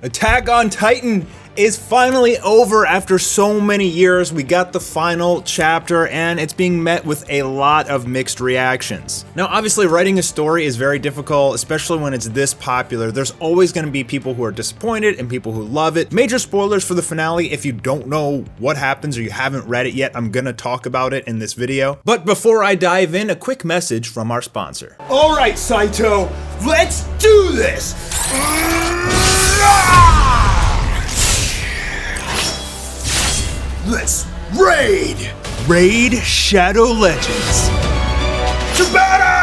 Attack on Titan is finally over after so many years. We got the final chapter and it's being met with a lot of mixed reactions. Now, obviously writing a story is very difficult, especially when it's this popular. There's always going to be people who are disappointed and people who love it. Major spoilers for the finale. If you don't know what happens or you haven't read it yet, I'm going to talk about it in this video. But before I dive in, a quick message from our sponsor. All right, Saito, let's do this. Let's raid! Raid Shadow Legends. To battle!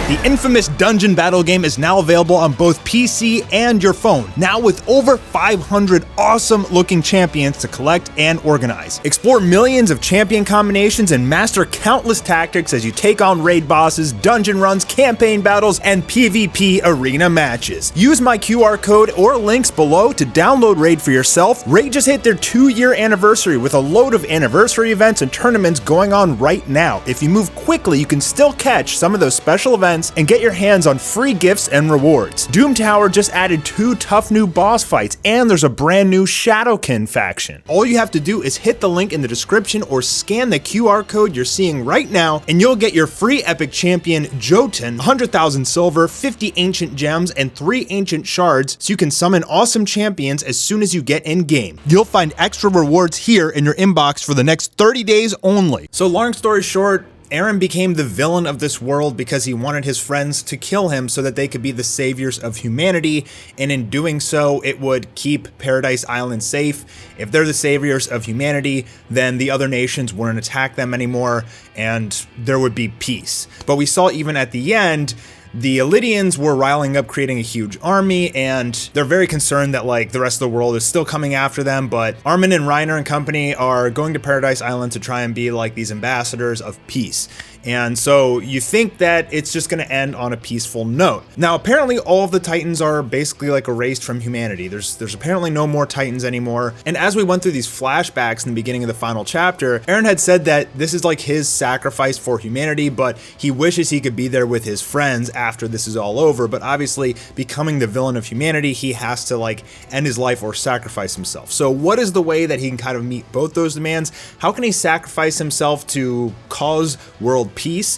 The infamous dungeon battle game is now available on both PC and your phone, now with over 500 awesome looking champions to collect and organize. Explore millions of champion combinations and master countless tactics as you take on raid bosses, dungeon runs, campaign battles, and PvP arena matches. Use my QR code or links below to download Raid for yourself. Raid just hit their 2-year anniversary with a load of anniversary events and tournaments going on right now. If you move quickly, you can still catch some of those special events and get your hands on free gifts and rewards. Doom Tower just added 2 tough new boss fights, and there's a brand new Shadowkin faction. All you have to do is hit the link in the description or scan the QR code you're seeing right now, and you'll get your free epic champion Jotun, 100,000 silver, 50 ancient gems, and 3 ancient shards, so you can summon awesome champions as soon as you get in game. You'll find extra rewards here in your inbox for the next 30 days only. So long story short, Eren became the villain of this world because he wanted his friends to kill him so that they could be the saviors of humanity, and in doing so, it would keep Paradise Island safe. If they're the saviors of humanity, then the other nations wouldn't attack them anymore, and there would be peace. But we saw even at the end, the Elydians were riling up, creating a huge army, and they're very concerned that like the rest of the world is still coming after them, but Armin and Reiner and company are going to Paradise Island to try and be like these ambassadors of peace. And so you think that it's just going to end on a peaceful note. Now, apparently all of the Titans are basically like erased from humanity. There's apparently no more Titans anymore. And as we went through these flashbacks in the beginning of the final chapter, Eren had said that this is like his sacrifice for humanity, but he wishes he could be there with his friends after this is all over. But obviously, becoming the villain of humanity, he has to like end his life or sacrifice himself. So what is the way that he can kind of meet both those demands? How can he sacrifice himself to cause world peace,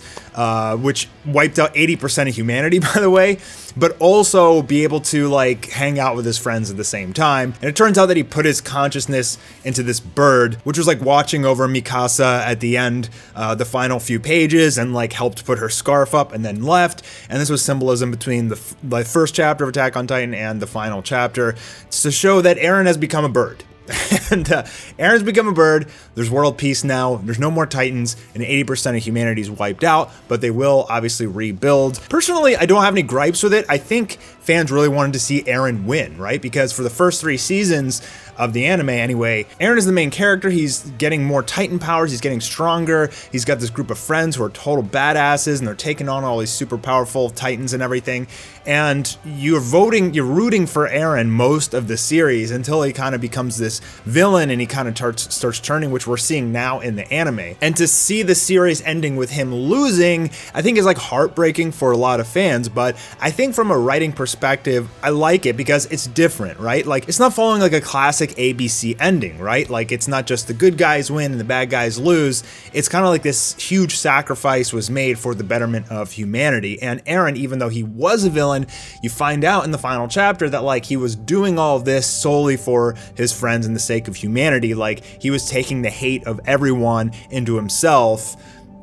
which wiped out 80% of humanity, by the way, but also be able to like hang out with his friends at the same time? And it turns out that he put his consciousness into this bird, which was like watching over Mikasa at the end, the final few pages, and like helped put her scarf up and then left. And this was symbolism between the first chapter of Attack on Titan and the final chapter. It's to show that Eren has become a bird. And Eren's become a bird. There's world peace now. There's no more Titans, and 80% of humanity is wiped out, but they will obviously rebuild. Personally, I don't have any gripes with it. I think fans really wanted to see Eren win, right? Because for the first 3 seasons of the anime anyway, Eren is the main character. He's getting more Titan powers. He's getting stronger. He's got this group of friends who are total badasses, and they're taking on all these super powerful Titans and everything. And you're rooting for Eren most of the series until he kind of becomes this villain and he kind of starts turning, which we're seeing now in the anime. And to see the series ending with him losing, I think is like heartbreaking for a lot of fans. But I think from a writing perspective, I like it because it's different, right? Like it's not following like a classic ABC ending, right? Like it's not just the good guys win and the bad guys lose. It's kind of like this huge sacrifice was made for the betterment of humanity. And Eren, even though he was a villain, you find out in the final chapter that like he was doing all of this solely for his friends and the sake of humanity. Like he was taking the hate of everyone into himself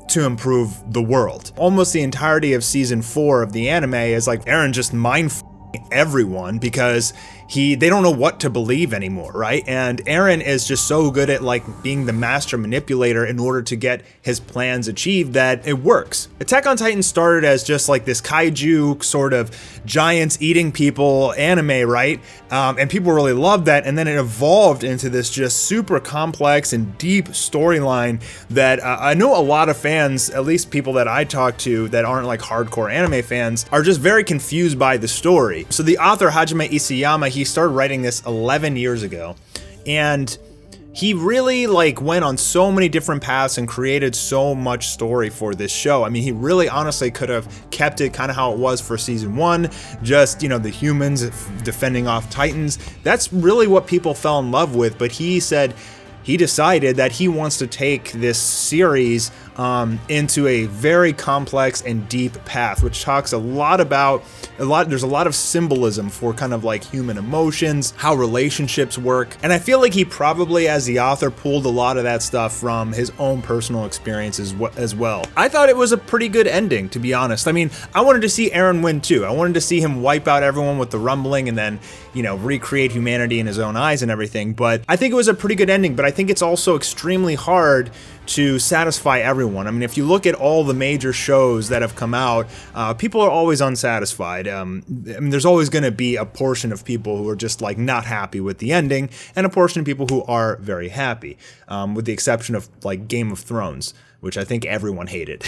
to improve the world. Almost the entirety of season 4 of the anime is like Eren just mind-f***ing everyone because they don't know what to believe anymore, right? And Eren is just so good at like being the master manipulator in order to get his plans achieved that it works. Attack on Titan started as just like this kaiju sort of giants eating people anime, right? And people really loved that, and then it evolved into this just super complex and deep storyline that I know a lot of fans, at least people that I talk to that aren't like hardcore anime fans, are just very confused by the story. So the author Hajime Isayama, he started writing this 11 years ago, and he really like went on so many different paths and created so much story for this show. I mean, he really honestly could have kept it kind of how it was for season 1, just, you know, the humans defending off Titans. That's really what people fell in love with, but he said he decided that he wants to take this series into a very complex and deep path, which talks a lot about there's a lot of symbolism for kind of like human emotions, how relationships work. And I feel like he probably, as the author, pulled a lot of that stuff from his own personal experiences as well. I thought it was a pretty good ending, to be honest. I mean, I wanted to see Eren win too. I wanted to see him wipe out everyone with the rumbling and then, you know, recreate humanity in his own eyes and everything. But I think it was a pretty good ending, but I think it's also extremely hard to satisfy everyone. I mean, if you look at all the major shows that have come out, people are always unsatisfied. I mean, there's always going to be a portion of people who are just like not happy with the ending, and a portion of people who are very happy, with the exception of like Game of Thrones, which I think everyone hated.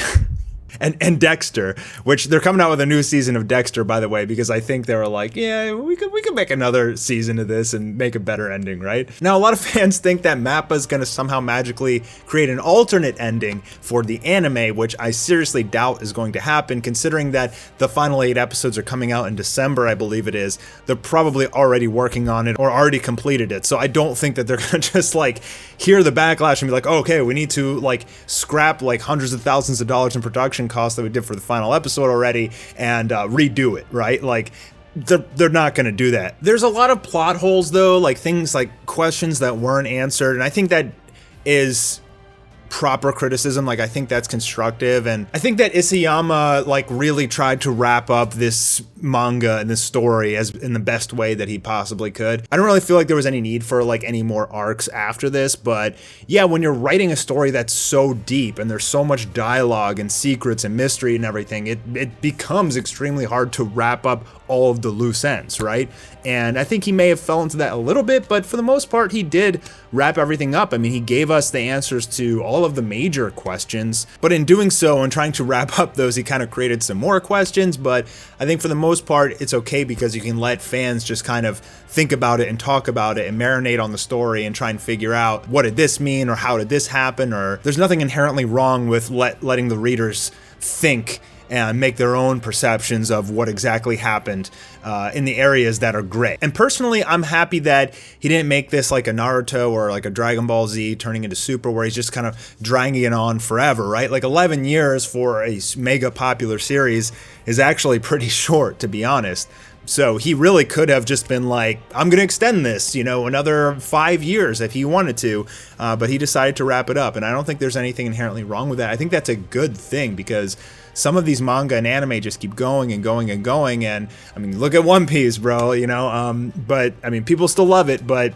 And Dexter, which they're coming out with a new season of Dexter, by the way, because I think they were like, yeah, we could make another season of this and make a better ending, right? Now, a lot of fans think that Mappa is going to somehow magically create an alternate ending for the anime, which I seriously doubt is going to happen, considering that the final 8 episodes are coming out in December, I believe it is. They're probably already working on it or already completed it, so I don't think that they're going to just like hear the backlash and be like, oh, okay, we need to like scrap like hundreds of thousands of dollars in production costs that we did for the final episode already and redo it, right? Like they're not going to do that. There's a lot of plot holes though, like things like questions that weren't answered, and I think that is proper criticism. Like, I think that's constructive, and I think that Isayama like really tried to wrap up this manga and this story as in the best way that he possibly could. I don't really feel like there was any need for like any more arcs after this, but yeah, when you're writing a story that's so deep and there's so much dialogue and secrets and mystery and everything, it becomes extremely hard to wrap up all of the loose ends, right? And I think he may have fell into that a little bit, but for the most part, he did wrap everything up. I mean, he gave us the answers to all of the major questions, but in doing so and trying to wrap up those, he kind of created some more questions. But I think for the most part, it's okay because you can let fans just kind of think about it and talk about it and marinate on the story and try and figure out what did this mean or how did this happen, or there's nothing inherently wrong with letting the readers think and make their own perceptions of what exactly happened in the areas that are gray. And personally, I'm happy that he didn't make this like a Naruto or like a Dragon Ball Z turning into Super, where he's just kind of dragging it on forever, right? Like 11 years for a mega popular series is actually pretty short, to be honest. So he really could have just been like, I'm going to extend this, you know, another 5 years if he wanted to, but he decided to wrap it up. And I don't think there's anything inherently wrong with that. I think that's a good thing because some of these manga and anime just keep going and going and going. And I mean, look at One Piece, bro, you know, but I mean, people still love it, but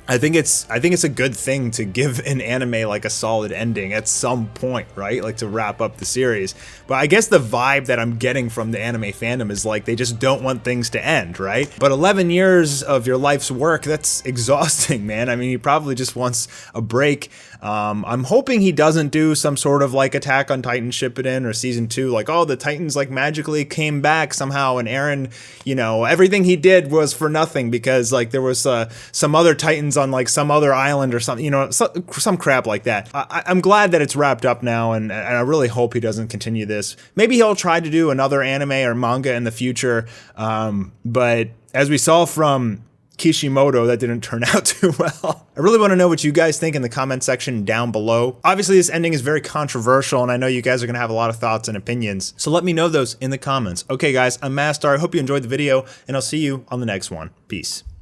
I think it's a good thing to give an anime like a solid ending at some point, right? Like to wrap up the series. But I guess the vibe that I'm getting from the anime fandom is like they just don't want things to end, right? But 11 years of your life's work, that's exhausting, man. I mean, he probably just wants a break. I'm hoping he doesn't do some sort of like Attack on Titan Shippuden or season 2, like, oh, the Titans like magically came back somehow and Eren, you know, everything he did was for nothing because like there was some other Titans on like some other island or something, you know, some crap like that. I'm glad that it's wrapped up now, and I really hope he doesn't continue this. Maybe he'll try to do another anime or manga in the future, but as we saw from Kishimoto, that didn't turn out too well. I really want to know what you guys think in the comment section down below. Obviously, this ending is very controversial, and I know you guys are going to have a lot of thoughts and opinions, so let me know those in the comments. Okay, guys, I'm Mastar. I hope you enjoyed the video, and I'll see you on the next one. Peace.